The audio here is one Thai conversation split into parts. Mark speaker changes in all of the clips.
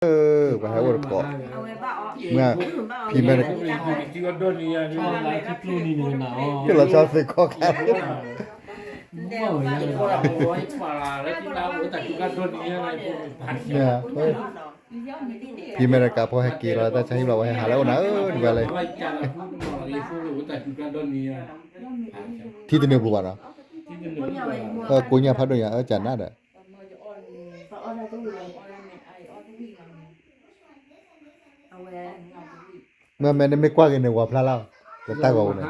Speaker 1: ไปหาวัดเกาะเมื่อพี่แม่ที่เราชอบซื้อข้อแค่ เนี่ยพี่แม่กาพอให้กี่เราแต่ใช้เราให้หาแล้วนะดีกว่าเลยที่ตัวเนื้อบัวเนาะกูเนี่ยพัดด้วยจันน่าเด้อเมื่อแม่ได้ไม่กว้างกันเนี่ยว่าพลาเล่าจะตั้งว่าเนี่ย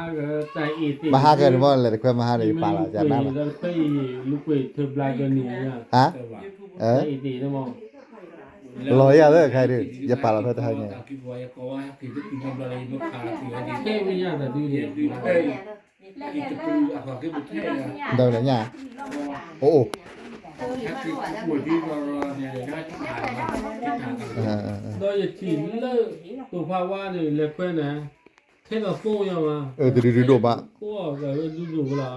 Speaker 1: มาหากันว่าอะไรแต่มาหาในป่าละจันน่าฮะลอยอะไรใครดิอย่าป่าละเพื่อทำไงเดินไหนเนี่ยโอ้โห
Speaker 2: โดยที่เลิกตัวภาวะนี่เลยเพื่อนนะแค่เราโซ่ยังมา
Speaker 1: ดูบ้า
Speaker 2: ก็ดูเวลา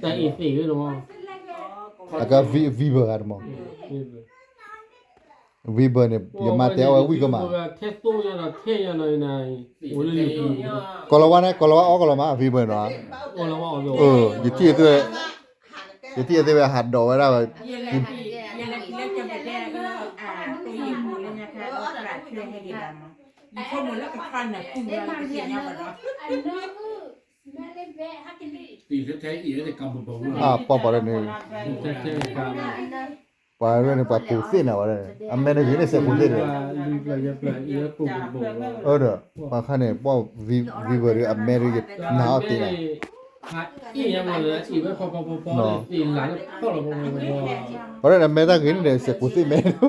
Speaker 2: แต่อีสี่ด้วยมั้ง
Speaker 1: แล้วก็วีเบอร์กันมั้งวีเบอร์เนี่ยยังมาเที่ยววีก็มา
Speaker 2: แค่โซ่ยังเราแค่ยังเลยนายโอ้ยอยู่ที่
Speaker 1: ก็เราว่าเนี่ยก็เราว่าอ๋อก็เรามาวีเบอร์เนาะ
Speaker 2: ก็เราว่า
Speaker 1: อยู่ที่ตัวอยู่ที่ตัวหัดดอกไว้แล้ว
Speaker 3: ยังไงจะไปแก้ก็ตัวหญิงมูลเนี่ยค่ะก็กระช่วยให้ดีดำมีข้อมูลแล้วก็ฟันน่ะกุ้งเราไปเสียเนี่ยหมดเนาะ
Speaker 2: ตีแท้ๆอีแล้วแต่กำบุบ
Speaker 1: ปอเลยนี่
Speaker 2: แท้ๆกำ
Speaker 1: ปอเลยนี่ปอปูเส้นเอาเลยอเมริกันเนี่ยเส้นปูเส้นเลย
Speaker 2: ลีปลายปลายอีแล้วกุ้งบุบ
Speaker 1: เด้อปอข้างเนี่ยปอวีเบอร์อเมริกันหนาวตีนะ
Speaker 2: อียังมาเลยอีไว้พออีหลานพ่อเราบอกว่า
Speaker 1: เพราะนั้นแม่ตั้งหินเนี่ยเสียกุศิแม่ดู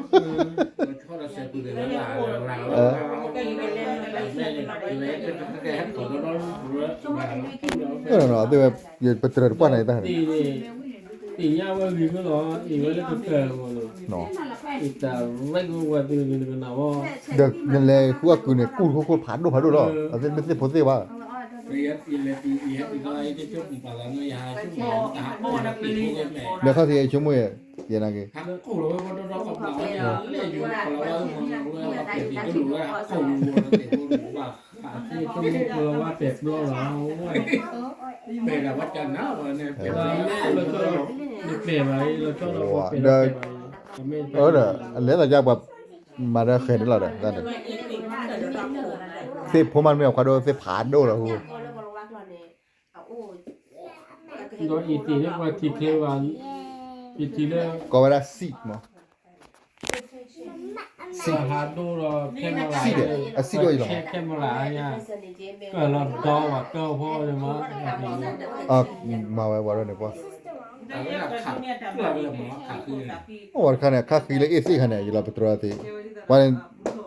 Speaker 1: เนาะแต่แบบอย่าไปเตือนป้าไหนตั้ง
Speaker 2: ตีเนี่ยว่าวิก็หรออีว่าเล่นเกินหมดเลย
Speaker 1: เนาะ
Speaker 2: อีแต่ไม่รู้ว่าตีกันนะว่า
Speaker 1: เด็กนั่นแหละพวกกูเนี่ยกูผ่านดูหรอเอาเป็นไม่ใช่ผลสิว่าเดี๋ยวเขาที่ไอ้ชั่วโมงยังไงกัน
Speaker 2: ว่าเป็ดร้อนแล้วเป็ดว่าจันนะวันนี้เป็ดเราชอบเป็ดไว้เราชอบเราเป็ดเ
Speaker 1: ด้ออันนี้เราจะแบบมาได้เคยได้เราเด้อนั่นสิผมมันไม่เอาความโดนสิผ่านดูหรอฮู
Speaker 2: โดยอีทีเรียกว่าทีเทวันอีทีเรียก
Speaker 1: ก็ว่าสิมั้ง
Speaker 2: สิหาดูเราแค่มาลาย
Speaker 1: สิก็อีหรอ
Speaker 2: แค่มาลายเนี่ยก็เราดอว่าก็พ่อจะมา
Speaker 1: มาไว้ว่าเนี่ยป่ะ
Speaker 3: โอ้
Speaker 1: วันขณะข้าคือเลยสิขณะอยู่เราไปตรวจที่วัน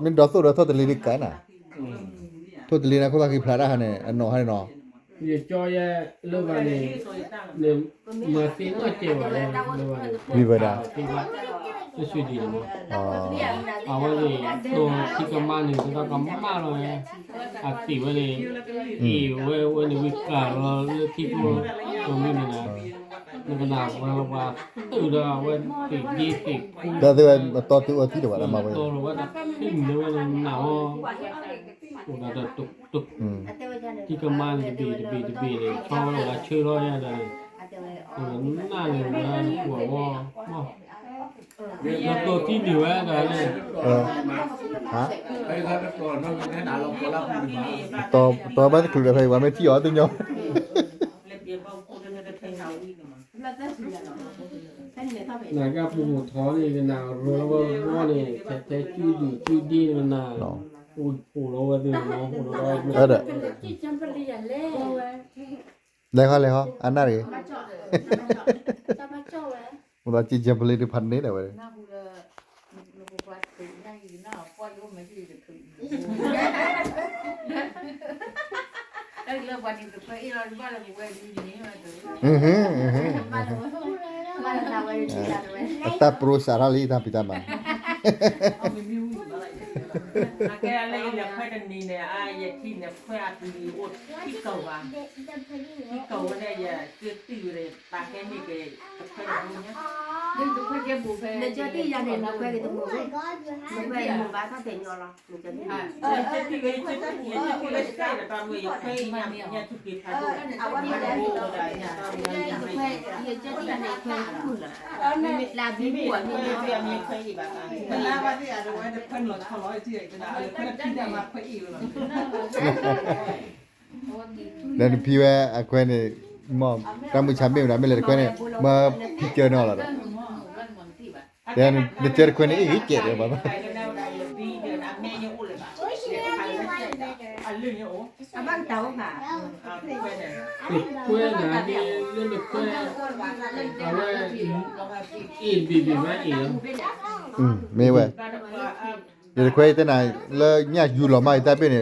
Speaker 1: มันดอสตัวทอดลิลิกกันนะทอดลินะเขาว่าคือพลาดขณะอันนอให้นอ
Speaker 2: ये चोये लोबाने ने मसीन अचेवा ले लोबाने
Speaker 1: विवरा
Speaker 2: तो सुदी नो आवले तो चिकमाने तो कम्मा लो है अति वले ई वे ने विका लो tipo तो मिने ना नगना वा तु दा वे ति दी ति
Speaker 1: दा ते तो tu ati de wa ma वे
Speaker 2: तो लो वा tin लो ना ओ दा tukที่กำมันจะบีเลยชอบเราชื่อร้อยอะไรน่าเลยนะหัวว่าแล้วตัวที่เหนืออะไรเนี่ย
Speaker 1: ฮะตัวบ้านคืออะไรวะไม่ที่อ๋อตึงยอ
Speaker 2: ไหนก็ปูท้อนี่เป็นนาวรู้แล้วว่าเนี่ยแท้ชื่อดีเป็นนาวโอ้โหเราเนี่ยเนาะเรา
Speaker 1: เด้อเลยเขาอันนั้นเลยมันจะจิ้มไปเลยที่พันนี้แหละเว้ยแต่โปรสาราลีทำพิธามัน
Speaker 3: แกอะไรเนี่ยค่อยกันนี่เนี่ยไอ้ยาที่เนี่ยค่อยอาตีอดที่เก่าว่ะที่เก่าเนี่ยอย่าเกิดตื่นเลยตาแกนี่แกค่อยกันเนี่ย
Speaker 4: Nên cho tí gia đình nó quay cái tụi mình nó quay một bát phát tiền nhỏ lắm mình cho tí
Speaker 3: ที่cáiที่ตั้งเนี่ยที่ได้ใกล้แต่ตอนนี้ค่อยเนี่ยทุกทีพาดูได้เนี่ยตอนนี้ยังไม่
Speaker 4: quay hiện cho tí gia đình quay cũng là làm bí của
Speaker 3: ไม่
Speaker 4: mình
Speaker 3: ได้มีใครอีกแบบ
Speaker 5: มันล่าว่าที่อาจจะไว้แต่เพิ่นหลดเขาร้อยจีจะได้เพิ่นที่จะมาเพิ่นอีกหรอ
Speaker 1: dan piwa aku ni mom kamu champion dah mele aku ni ma picture no lah dan the chair aku ni ikut dia bapa
Speaker 3: ใครก็ได้ได้ดีเดี๋ยวนะแม่ยังอุ่นเลยป่ะใครก็ได้อันเรื่องเนี่ยโอ้
Speaker 4: băng tàu hả
Speaker 3: เอาไปเนี่ย
Speaker 2: ติดกล้วยนะที่เล่นกล้วยเอาไว้อินบีมาอีก
Speaker 1: me we dia aku itu na le nya yu lo mai tapi ni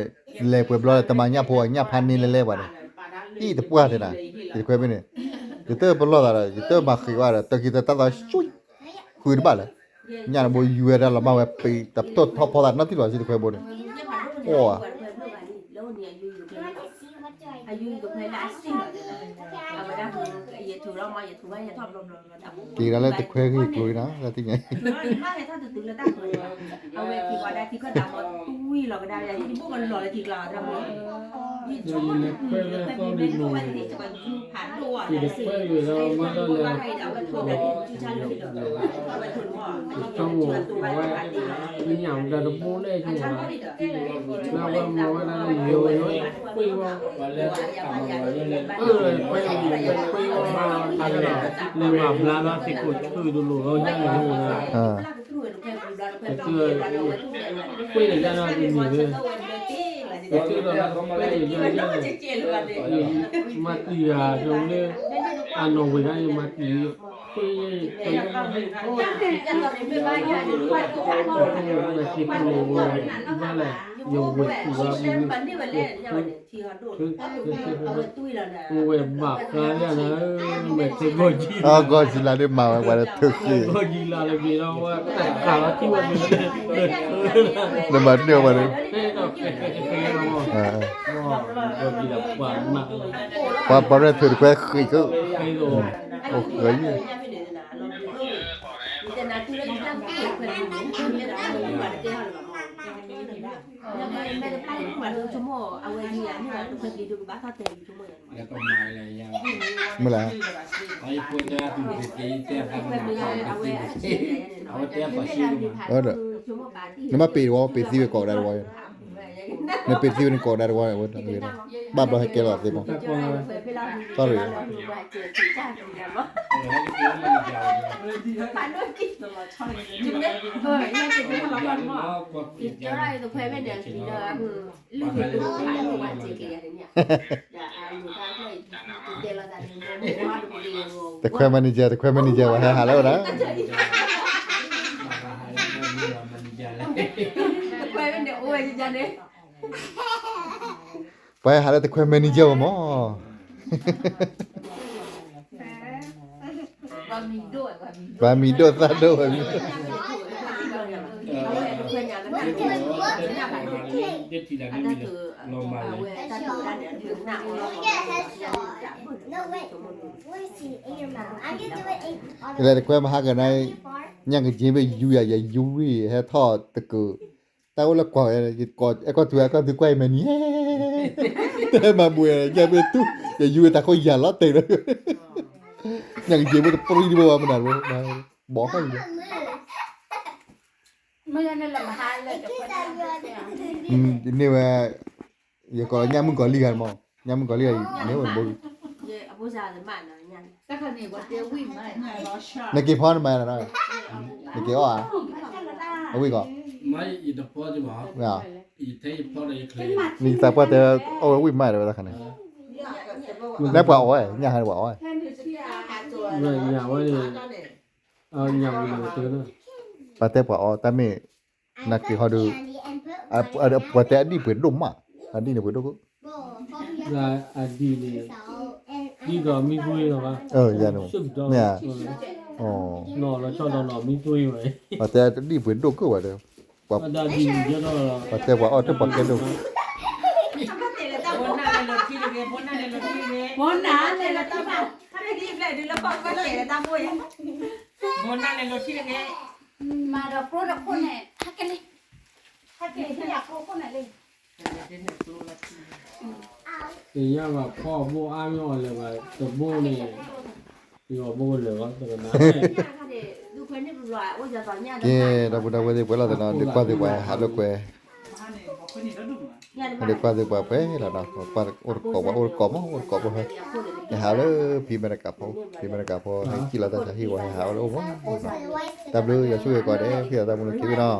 Speaker 1: le pueblo tamanya po nya pan ni le ba ni i te puas de na dia aku ni kita perlu dah kita makhi wa dah kita tak dah cui kui ba la nya bo yu era la ma we pi tap to top pol na ti lo si aku bo ni
Speaker 4: ayu được hay là xin à mà đang giờ thủ lo mà giờ thủ hay thọp lom đập
Speaker 1: kỳ đó là te khuê cái lui đó là ti nhảy
Speaker 4: má cái thằng từ từ là đang rồiเอาเวทีก่อนได้ที่ก็ดำตุ้ยเราก็ได้ที่พวกมันหล่อเลยทีละดำเลยที่ชอบมันเป็นตัววันนี้จะไปผ่านตัวอะไรสิมันก็เลยเอาไปทุนอะไรที่ชั้นเลยเอาไปทุนว่า
Speaker 2: trong một cái cái nhầm là nó bố lên trong một là mà mà là nhiều nói quy qua quay quy qua mà là lên mà là thì cũng chui đủ rồi nhá nhiều là quy để ra nó thì nhiều hơn cái thứ đó quy để ra mà thì giống như ăn nồi với đây mà thì quy cái nhiều việc người bảo cái là nó mệt thì gọi gì
Speaker 1: gọi gì là đi mà gọi là thực gì
Speaker 2: gọi gì là vì đâu cả nó kêu mình
Speaker 1: để mà điều mà đi
Speaker 2: đây là cái gọi gì là quả mà
Speaker 1: qua bao nhiêu thử quay khơi cứ
Speaker 2: cái rồi
Speaker 1: ô khơi như mới là ở đó nó mà bị quá bị gì về cỏ đại rồi nó bị gì về cỏ đại rồi vậy người đó ba bao hay kêu là gì không sorry
Speaker 4: chỗ đây tôi thuê bên đường thì lưu thì tôi phải một bạn chị kìa đấy nhỉ người ta phải tiền là tại vì mua hoa được một điều
Speaker 1: แต่แควมันนี่เจอแต่แควมันนี่เจอว่าหาแล้วนะ
Speaker 4: thuê bên đường ôi chị chân đấy
Speaker 1: ไปหาแล้วแต่แควมันนี่เจอมั้ง và mình đốt ra đâu rồi cái này quay mà hai cái này nhang cái gì về yu ya yu ri hay thọ tự cứ tao là quả cái con thứ quay mà nhé thế mà mùi nhà bên tu ya yu ta có giả lót tiền đó nhang cái gì mà tôi đi mua mà nào bỏ cái gì nếu mà giờ có nhà mình có liền mà nhà mình có liền nếu mà
Speaker 4: bố già rồi bạn rồi nha
Speaker 1: này kịp hơn mà rồi này kịp à ở đây có
Speaker 2: mấy gì đập qua cho bảo
Speaker 1: à
Speaker 2: gì thấy qua đây khle
Speaker 1: นี่แต่ว่าแต่โอ้ยไม่ได้แล้วคันนี้แล้วบ่เอาไว้ย่าให้บ่เอาไว้
Speaker 2: rồi nhà với nhà mình từ nữa
Speaker 1: ปาแต่บ่เอาแต่ไม่นักที่เขาดูปาแต่นี่เปิดดุมอ่ะอันนี้เนี่ยเปิดดุม
Speaker 2: là đi rồi mi vui rồi mà
Speaker 1: อย่าหนู
Speaker 2: sụp đó
Speaker 1: เนี่ย อ๋อ
Speaker 2: no lo cho nó mi tui vậy
Speaker 1: แต่นี่เพิ่นดูก็ว่าเด้อว่า
Speaker 2: ada di dia đó
Speaker 1: แต่ว่าเอาแต่ปากแกดู
Speaker 3: บนหน้าในรถที่เลยบนหน้าในรถที่เลย
Speaker 4: món ná này là tao bảoถ้าได้ดีเลยดูแล้วก็ก็เก๋แล้วตาบุ้ย
Speaker 3: บนหน้าในรถที่เลย
Speaker 6: mà đọc pro đọc con này hát cái thì đọc pro con này lên
Speaker 2: thì nhá mà kho vô ai nhỏ là mà tập vô này nhỏ vô lửa từ đó
Speaker 4: ดูเพื่อนนี่loại ôi giờ toàn nhà
Speaker 1: เกเราบ่ได้ว่าสิเวลาแต่นอนดีกว่าสิว่าหาลูกแก
Speaker 5: Hane, bakın ni dum.
Speaker 1: ดีกว่าสิว่าไปแล้วเนาะว่าอดกอบว่าอดกอบบ่อดกอบบ่ฮะอย่าหาเด้อพี่บรรยากาศพอพี่บรรยากาศพอให้กินแล้วแต่ที่ว่าให้หาแล้วโอ้ตามเลยอย่าช่วยก่อนเด้อพี่ตามมือคิดเนาะ